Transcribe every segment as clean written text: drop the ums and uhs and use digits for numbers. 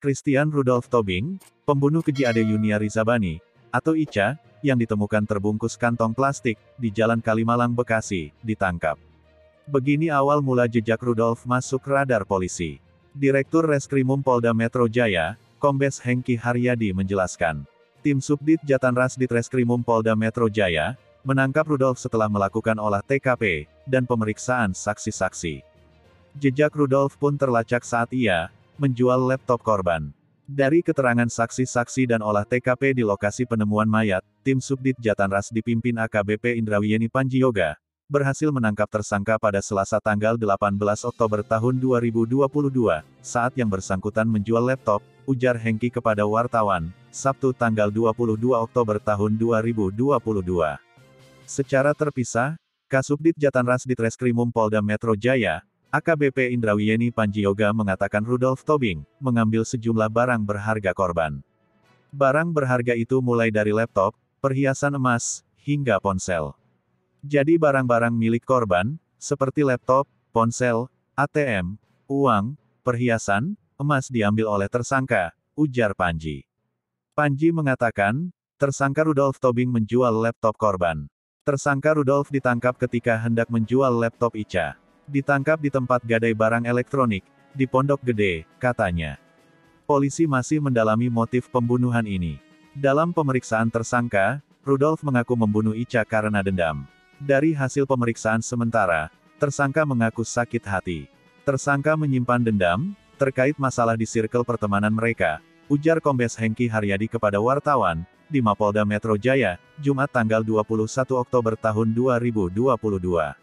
Christian Rudolf Tobing, pembunuh keji Ade Yunia Rizabani, atau Ica, yang ditemukan terbungkus kantong plastik, di Jalan Kalimalang, Bekasi, ditangkap. Begini awal mula jejak Rudolf masuk radar polisi. Direktur Reskrimum Polda Metro Jaya, Kombes Hengki Haryadi menjelaskan. Tim Subdit Jatanras Ditreskrimum Polda Metro Jaya, menangkap Rudolf setelah melakukan olah TKP, dan pemeriksaan saksi-saksi. Jejak Rudolf pun terlacak saat ia menjual laptop korban. Dari keterangan saksi-saksi dan olah TKP di lokasi penemuan mayat, tim Subdit Jatanras dipimpin AKBP Indrawiyeni Panjioga, berhasil menangkap tersangka pada Selasa tanggal 18 Oktober tahun 2022, saat yang bersangkutan menjual laptop, ujar Hengki kepada wartawan, Sabtu tanggal 22 Oktober tahun 2022. Secara terpisah, Kasubdit Jatanras Ditreskrimum Polda Metro Jaya, AKBP Indrawiyeni Panjioga mengatakan Rudolf Tobing mengambil sejumlah barang berharga korban. Barang berharga itu mulai dari laptop, perhiasan emas, hingga ponsel. Jadi barang-barang milik korban, seperti laptop, ponsel, ATM, uang, perhiasan, emas diambil oleh tersangka, ujar Panji. Panji mengatakan, tersangka Rudolf Tobing menjual laptop korban. Tersangka Rudolf ditangkap ketika hendak menjual laptop Ica. Ditangkap di tempat gadai barang elektronik, di Pondok Gede, katanya. Polisi masih mendalami motif pembunuhan ini. Dalam pemeriksaan tersangka, Rudolf mengaku membunuh Ica karena dendam. Dari hasil pemeriksaan sementara, tersangka mengaku sakit hati. Tersangka menyimpan dendam, terkait masalah di sirkel pertemanan mereka, ujar Kombes Hengki Haryadi kepada wartawan, di Mapolda Metro Jaya, Jumat tanggal 21 Oktober tahun 2022.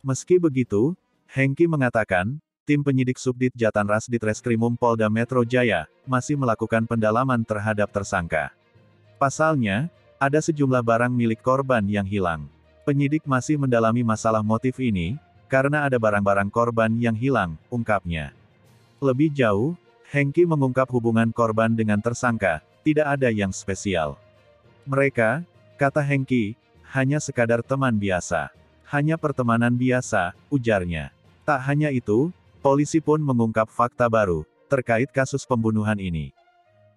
Meski begitu, Hengki mengatakan, tim penyidik Subdit Jatanras Ditreskrimum Polda Metro Jaya, masih melakukan pendalaman terhadap tersangka. Pasalnya, ada sejumlah barang milik korban yang hilang. Penyidik masih mendalami masalah motif ini, karena ada barang-barang korban yang hilang, ungkapnya. Lebih jauh, Hengki mengungkap hubungan korban dengan tersangka, tidak ada yang spesial. Mereka, kata Hengki, hanya sekadar teman biasa. Hanya pertemanan biasa, ujarnya. Tak hanya itu, polisi pun mengungkap fakta baru, terkait kasus pembunuhan ini.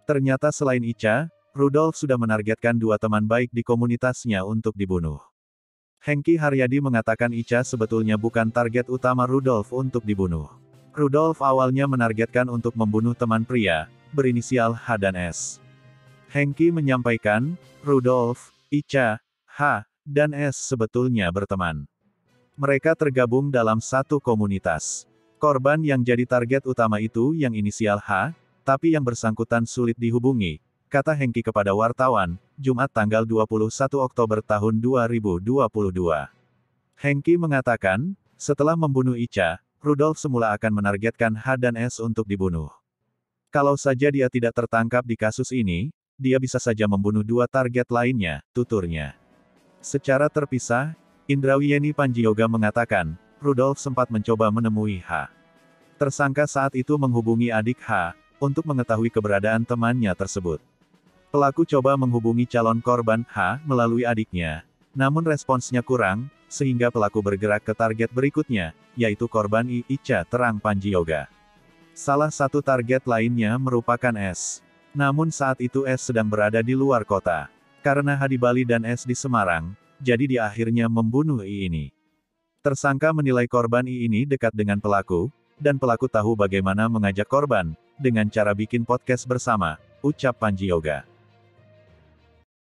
Ternyata selain Ica, Rudolf sudah menargetkan 2 teman baik di komunitasnya untuk dibunuh. Hengki Haryadi mengatakan Ica sebetulnya bukan target utama Rudolf untuk dibunuh. Rudolf awalnya menargetkan untuk membunuh teman pria, berinisial H dan S. Hengki menyampaikan, Rudolf, Ica, H, dan S sebetulnya berteman. Mereka tergabung dalam satu komunitas. Korban yang jadi target utama itu yang inisial H, tapi yang bersangkutan sulit dihubungi, kata Hengki kepada wartawan, Jumat tanggal 21 Oktober tahun 2022. Hengki mengatakan, setelah membunuh Ica, Rudolf semula akan menargetkan H dan S untuk dibunuh. Kalau saja dia tidak tertangkap di kasus ini, dia bisa saja membunuh 2 target lainnya, tuturnya. Secara terpisah, Indrawiyeni Panjioga mengatakan, Rudolf sempat mencoba menemui H. Tersangka saat itu menghubungi adik H, untuk mengetahui keberadaan temannya tersebut. Pelaku coba menghubungi calon korban H melalui adiknya, namun responsnya kurang, sehingga pelaku bergerak ke target berikutnya, yaitu korban Ica, terang Panjioga. Salah satu target lainnya merupakan S. Namun saat itu S sedang berada di luar kota. Karena H di Bali dan S di Semarang, jadi dia akhirnya membunuh I ini. Tersangka menilai korban I ini dekat dengan pelaku, dan pelaku tahu bagaimana mengajak korban, dengan cara bikin podcast bersama, ucap Panjioga.